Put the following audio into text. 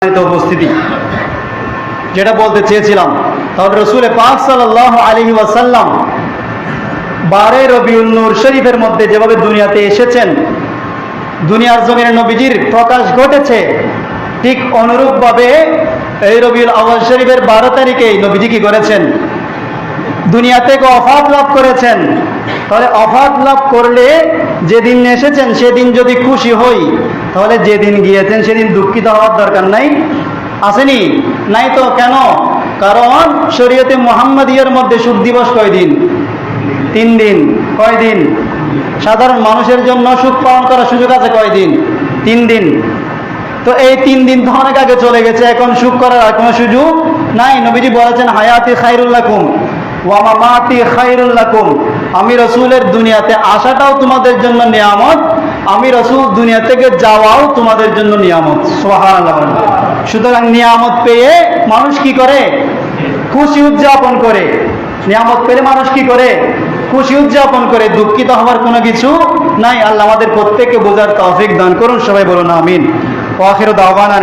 উপস্থিতি যেটা বলতে চেয়েছিলাম, তাহলে রসুল পাক সাল্লাল্লাহু আলাইহি ওয়াসাল্লাম 12 রবিউল নূর শরীফের মধ্যে যেভাবে দুনিয়াতে এসেছেন, দুনিয়ার জমিনে নবীজির প্রকাশ ঘটেছে, ঠিক অনুরূপভাবে এই রবিউল আউয়াল শরীফের 12 তারিখেই নবীজি কি করেছেন? দুনিয়া থেকে ওফাত লাভ করেছেন। তাহলে ওফাত লাভ করলে যেদিন এসেছেন সেদিন যদি খুশি হই, তাহলে যেদিন গিয়েছেন সেদিন দুঃখিত হওয়ার দরকার নাই, আসেনি? নাই তো কেন? কারণ শরীয়তে মুহাম্মাদিয়ার মধ্যে সুখ দিবস কয়দিন? 3 দিন। কয়দিন? সাধারণ মানুষের জন্য সুখ পালন করার সুযোগ আছে কয়দিন? 3 দিন। তো এই 3 দিন তো অনেক আগে চলে গেছে, এখন সুখ করার আর কোনো সুযোগ নাই। নবীজি বলেছেন, হায়াতি খায়রুল লাকুম ওয়া মামাতি খায়রুল লাকুম। আমি রসুলের দুনিয়াতে আসাটাও তোমাদের জন্য নিয়ামত, আমি রসুল দুনিয়া থেকে যাওয়াও তোমাদের জন্য নিয়ামত। সুবহানাল্লাহ। সুতরাং নিয়ামত পেয়ে মানুষ কি করে? খুশি উদযাপন করে। নিয়ামত পেলে মানুষ কি করে? খুশি উদযাপন করে। দুঃখিত হওয়ার কোনো কিছু নাই। আল্লাহ আমাদের প্রত্যেককে বোঝার তৌফিক দান করুন। সবাই বলুন আমিন। ওয়া আখিরু দাওয়ানা।